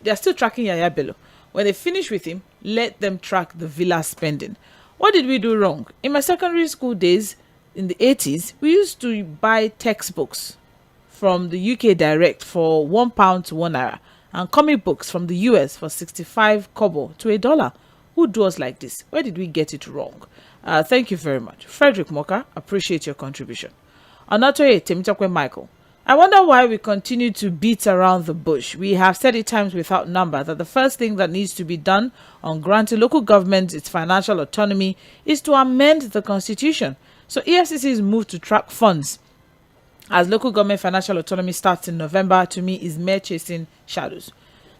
They are still tracking Yaya Bello. When they finish with him, let them track the villa spending. What did we do wrong? In my secondary school days in the 80s, we used to buy textbooks from the UK direct for £1 to £1, and comic books from the US for 65 kobo to $1. Who do us like this? Where did we get it wrong? Thank you very much. Frederick Moka, appreciate your contribution. Anatoye Temitakwe Michael. I wonder why we continue to beat around the bush. We have said it times without number that the first thing that needs to be done on granting local governments its financial autonomy is to amend the constitution. So EFCC's move to track funds as local government financial autonomy starts in November, to me, is mere chasing shadows.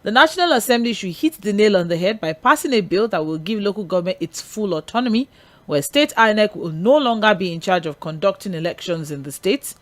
The National Assembly should hit the nail on the head by passing a bill that will give local government its full autonomy, where state INEC will no longer be in charge of conducting elections in the states.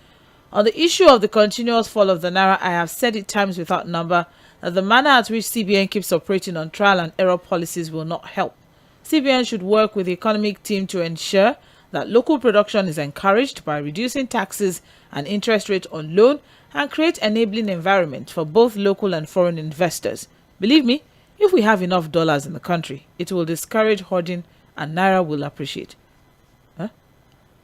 On the issue of the continuous fall of the Naira, I have said it times without number that the manner at which CBN keeps operating on trial and error policies will not help. CBN should work with the economic team to ensure that local production is encouraged by reducing taxes and interest rates on loan and create enabling environment for both local and foreign investors. Believe me, if we have enough dollars in the country, it will discourage hoarding and Naira will appreciate.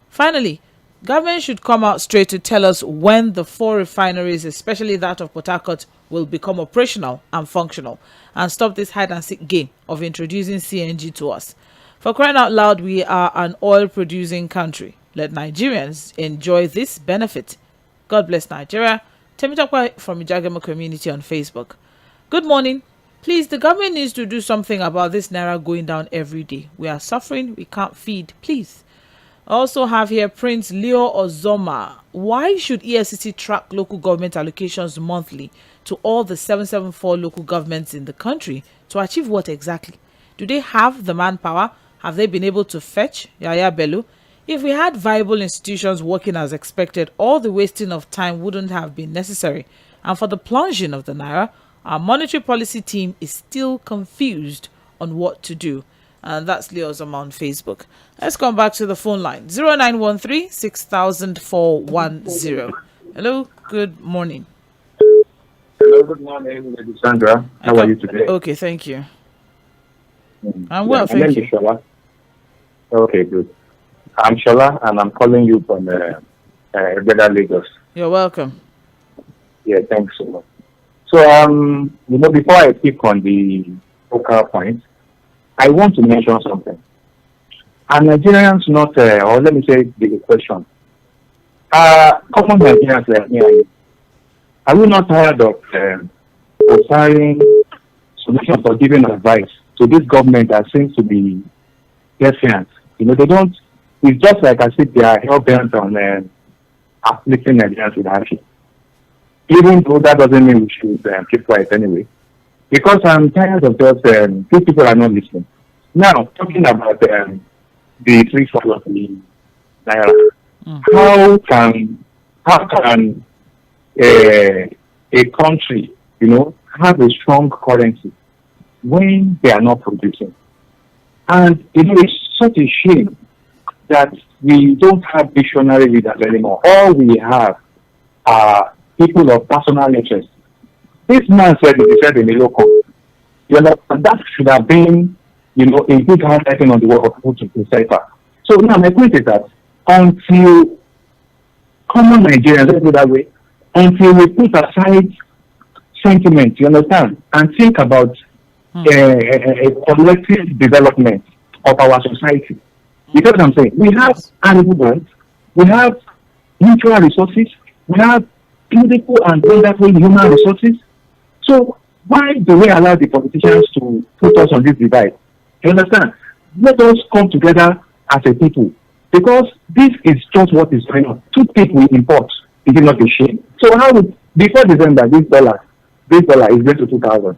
Finally, government should come out straight to tell us when the 4 refineries, especially that of Port Harcourt, will become operational and functional, and stop this hide-and-seek game of introducing CNG to us. For crying out loud, we are an oil-producing country. Let Nigerians enjoy this benefit. God bless Nigeria. Temitakwa from Ijagema community on Facebook. Good morning. Please, the government needs to do something about this Naira going down every day. We are suffering. We can't feed. Please. I also have here Prince Leo Ozoma. Why should EFCC track local government allocations monthly to all the 774 local governments in the country to achieve what exactly? Do they have the manpower? Have they been able to fetch? Yaya Bello. If we had viable institutions working as expected, all the wasting of time wouldn't have been necessary. And for the plunging of the Naira, our monetary policy team is still confused on what to do. And that's Leo Zama on Facebook. Let's come back to the phone line. 0913-600410. Hello, good morning. Hello, good morning, Lady Sandra. How are you today? Okay, thank you. I'm well, thank you. Shola. Okay, good. I'm Shola, and I'm calling you from Lagos. You're welcome. Yeah, thanks so much. So, before I speak on the focal point, I want to mention something. Are Nigerians not, or let me say the question, common Nigerians like me and you, are we not tired of offering solutions or giving advice to this government that seems to be defiant? They don't, it's just like as if they are hell-bent on afflicting Nigerians with hardship. Even though that doesn't mean we should keep quiet anyway. Because I'm tired of just, these people are not listening. Now, talking about the free fall of the Naira, how can a country, have a strong currency when they are not producing? And it's such a shame that we don't have visionary leaders anymore. All we have are people of personal interest. This man said he said in the local, and that should have been, a good handwriting on the work of people to decipher. So now my point is that until common Nigerians, let's go that way, until we put aside sentiment, you understand, and think about a collective development of our society. Because I'm saying we have animal rights, we have natural resources, we have beautiful and wonderful human resources. So why do we allow the politicians to put us on this divide? You understand? Let us come together as a people, because this is just what is going on. Toothpick we import, it is not a shame. So how would, before December, this dollar is going to 2,000.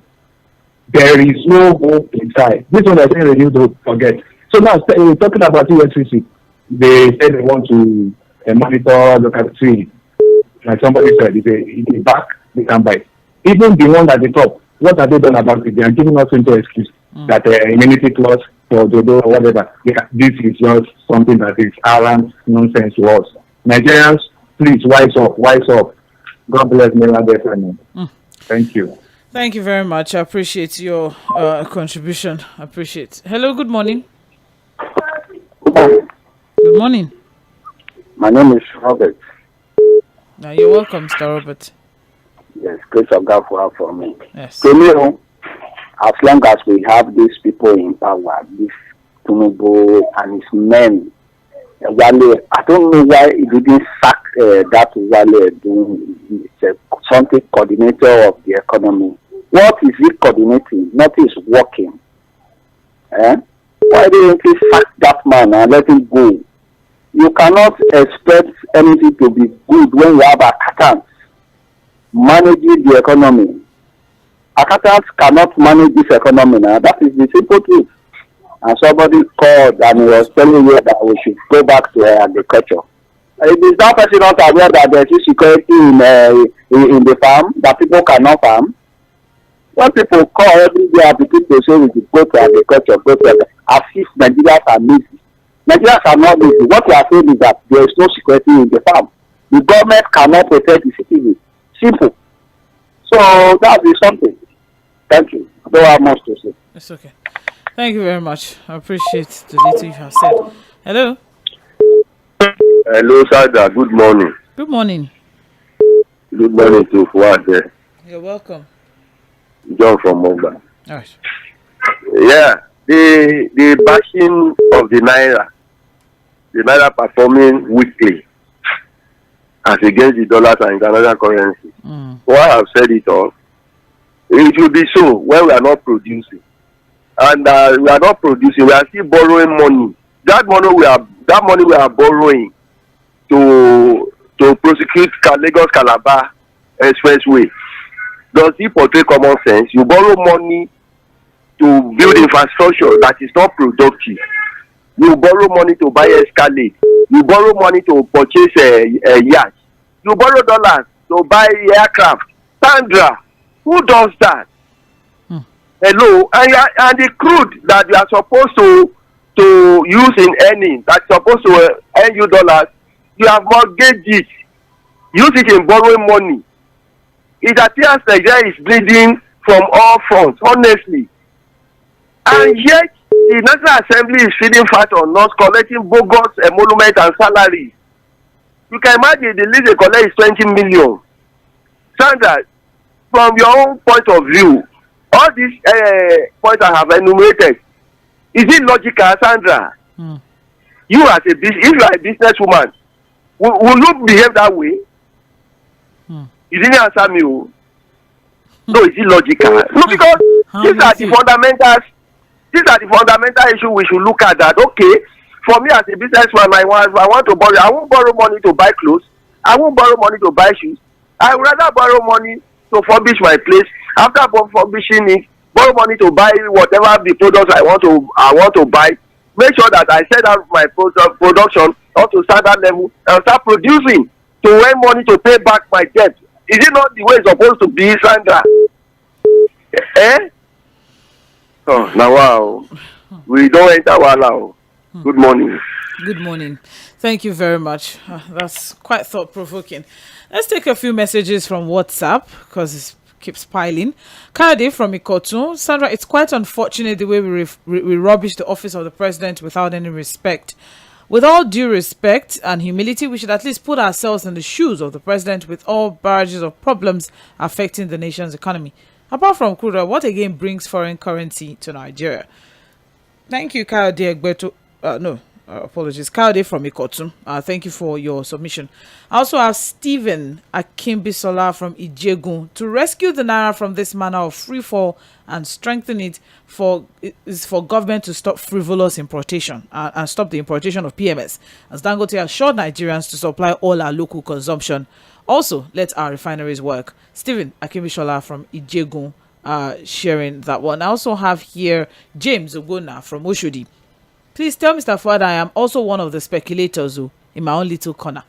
There is no hope inside. This one I think they need to forget. So now we're talking about EFCC. They said they want to monitor local trade. Like somebody said, if they back, they can buy. Even the one at the top, what have they done about it? They are giving us into excuse that immunity clause for Dodo or whatever. This is just something that is arrant nonsense to us. Nigerians, please wise up. God bless me. Thank you. Thank you very much. I appreciate your contribution. I appreciate. Hello, good morning. Good morning. My name is Robert. Now you're welcome, Mr. Robert. Yes, grace of God for me. Yes. So, as long as we have these people in power, this Tinubu and his men, I don't know why he didn't sack that Wale doing is something coordinator of the economy. What is he coordinating? Nothing is working. Why didn't he sack that man and let him go? You cannot expect anything to be good when you have accountants managing the economy. Accountants cannot manage this economy now. That is the simple truth. And somebody called and he was telling you that we should go back to agriculture. If is that person not aware that there is security in the farm, that people cannot farm? When people call every day and people say we should go to agriculture, as if Nigerians are lazy. Nigerians are not lazy. What we are saying is that there is no security in the farm. The government cannot protect the citizens. Simple. So that is something. Thank you. I don't have much to say. It's okay. Thank you very much. I appreciate the little you have said. Hello. Hello, Sada. Good morning. Good morning. Good morning to Fᴏᴜ. You're welcome. John from Mumbai. All right. Yeah, the bashing of the Naira performing weakly as against the dollars and international currency. So I have said it all. It will be so when we are not producing. And we are not producing, we are still borrowing money. That money we are borrowing to prosecute Lagos Calabar Expressway. Does it portray common sense? You borrow money to build infrastructure that is not productive. You borrow money to buy Escalade. You borrow money to purchase yachts. You borrow dollars to buy aircraft. Sandra, who does that? Hello, and the crude that you are supposed to use in earning, that's supposed to earn you dollars, you have mortgaged it. Use it in borrowing money. It appears Nigeria is bleeding from all fronts, honestly. And yet, the National Assembly is feeding fat on us, collecting bogus emolument and salaries. You can imagine the least they collect is 20 million. Sandra, from your own point of view, all these points I have enumerated, is it logical, Sandra? You as if you are a businesswoman, will you behave that way? You didn't answer me. No, is it logical? No, because these are the fundamentals. These are the fundamental issues we should look at. That okay, for me as a businessman, I want to borrow. I won't borrow money to buy clothes. I won't borrow money to buy shoes. I would rather borrow money to furbish my place. After furbishing it, borrow money to buy whatever the products I want to buy. Make sure that I set out my production up to standard level and start producing to earn money to pay back my debt. Is it not the way it's supposed to be, Sandra? Oh, now wow. We don't enter Wala. Good morning. Good morning. Thank you very much. That's quite thought-provoking. Let's take a few messages from WhatsApp because it keeps piling. Kade from Ikotu. Sandra, it's quite unfortunate the way we rubbish the office of the president without any respect. With all due respect and humility, we should at least put ourselves in the shoes of the president with all barrages of problems affecting the nation's economy. Apart from crude oil, what again brings foreign currency to Nigeria? Thank you, Kayode Egbeto. Apologies. Kayode from Ikotu. Thank you for your submission. I also have Stephen Akimbisola from Ijegun. To rescue the Naira from this manner of free fall and strengthen it is for government to stop frivolous importation and stop the importation of PMS, as Dangote assured Nigerians to supply all our local consumption. Also, let our refineries work. Stephen Akimbisola from Ijegun sharing that one. I also have here James Ogona from Oshodi. Please tell Mr. Fᴏᴜ I am also one of the speculators in my own little corner.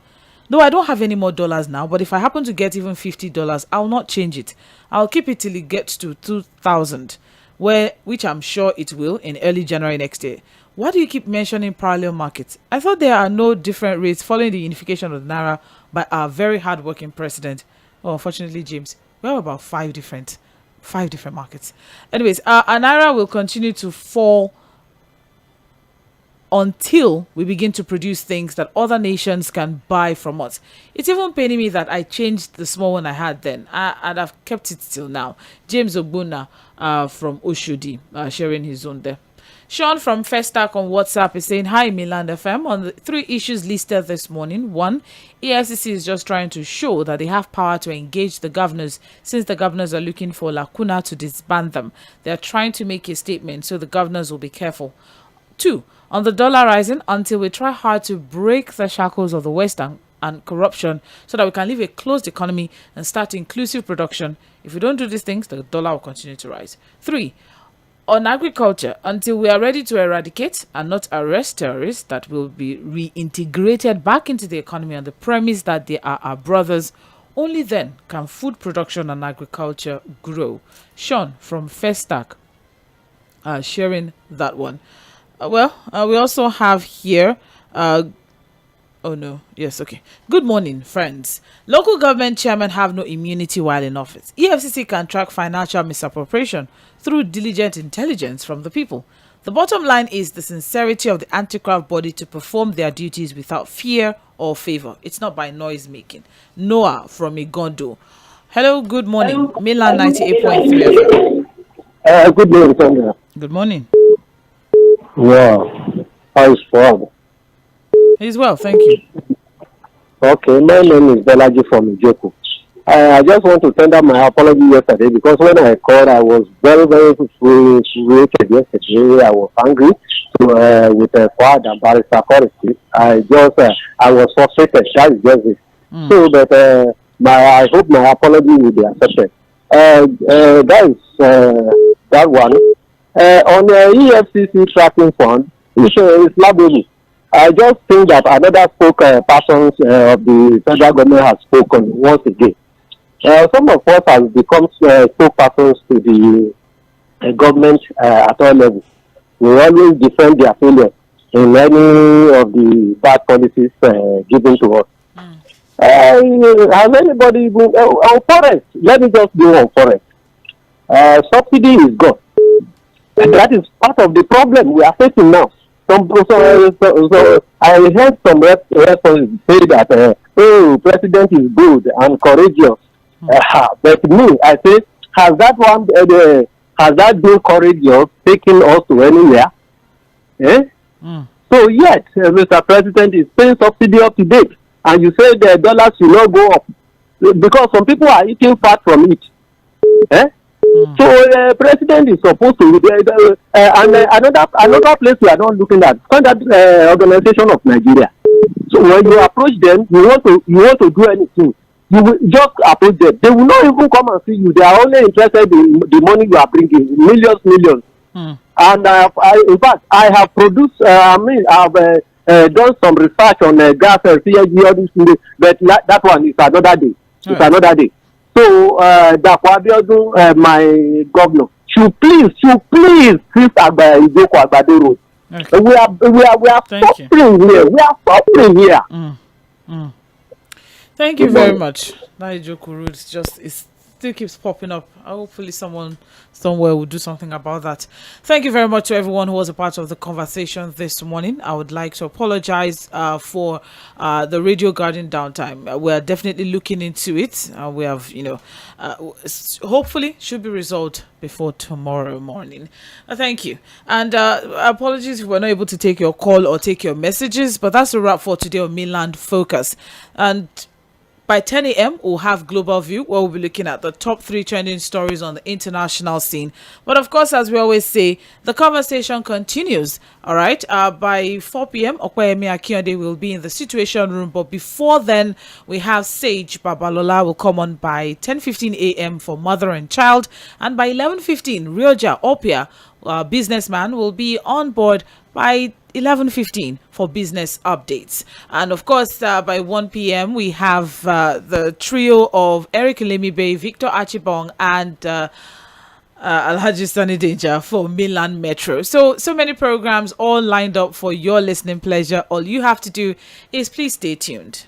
Though I don't have any more dollars now, but if I happen to get even $50, I'll not change it. I'll keep it till it gets to 2,000, which I'm sure it will in early January next year. Why do you keep mentioning parallel markets? I thought there are no different rates following the unification of the Naira by our very hardworking president. Oh, unfortunately, James, we have about five different markets. Anyways, our Naira will continue to fall until we begin to produce things that other nations can buy from us. It's even paining me that I changed the small one I had then, and I've kept it till now. James Ogbuna from Oshodi sharing his own there. Sean from Festac on WhatsApp is saying, hi, Milan FM. On the 3 issues listed this morning, 1, EFCC is just trying to show that they have power to engage the governors since the governors are looking for lacuna to disband them. They are trying to make a statement so the governors will be careful. 2, on the dollar rising, until we try hard to break the shackles of the West and corruption so that we can live a closed economy and start inclusive production. If we don't do these things, the dollar will continue to rise. 3, on agriculture, until we are ready to eradicate and not arrest terrorists that will be reintegrated back into the economy on the premise that they are our brothers, only then can food production and agriculture grow. Sean from Festac sharing that one. We also have here Good morning, friends. Local government chairmen have no immunity while in office. EFCC can track financial misappropriation through diligent intelligence from the people. The bottom line is the sincerity of the anti-graft body to perform their duties without fear or favor. It's not by noise making. Noah from Igondo. Hello, good morning. Milan 98.3 FM. Good morning, Sandra. Good morning. Wow. How is Ford? He's well, thank you. Okay, my name is Belaji from Ijoku. I just want to tender my apology yesterday because when I called, I was very, very frustrated yesterday. I was angry with the father and barrister policy. I was frustrated. That is just it. So that I hope my apology will be accepted. Guys, that one on the EFCC tracking fund, it's laudable. I just think that another persons of the federal government has spoken once again. Some of us have become spokespersons to the government at all levels. We always defend their failure in any of the bad policies given to us. Has anybody been on forest? Let me just go on forest. Subsidy is gone. And that is part of the problem we are facing now. So I heard some responses say that, president is good and courageous. But me, I say, has that been courageous taking us to anywhere? So yet, Mr. President is paying subsidy up to date, and you say the dollars will not go up because some people are eating fat from it. So president is supposed to and another place we are not looking at Standard Organization of Nigeria. So when you approach them, you want to do anything, you will just approach them. They will not even come and see you. They are only interested in the money you are bringing, millions. And in fact, I have produced. I've done some research on gas and CNG, all these things, but that one is another day. It's another day. So my governor should please fix Ijoku Agbado Road. We are suffering here. We are suffering here. Thank you very much. That Ijoku Road still keeps popping up. Hopefully someone somewhere will do something about that. Thank you very much to everyone who was a part of the conversation this morning. I would like to apologize for the Radio Garden downtime. We are definitely looking into it. We have, hopefully should be resolved before tomorrow morning. Thank you. And apologies if we're not able to take your call or take your messages, but that's a wrap for today on Mainland Focus. And by 10 a.m., we'll have Global View, where we'll be looking at the top 3 trending stories on the international scene. But of course, as we always say, the conversation continues. All right. By 4 p.m., Okwayemi Akiyonde will be in the Situation Room. But before then, we have Sage Babalola will come on by 10:15 a.m. for Mother and Child. And by 11:15, Rioja Opia, businessman, will be on board by 11:15 for business updates. And of course, by 1 p.m. we have the trio of Eric Lemibe, Victor Achibong, and Alhaji Sunny Danger for Milan Metro. So many programs all lined up for your listening pleasure. All you have to do is please stay tuned.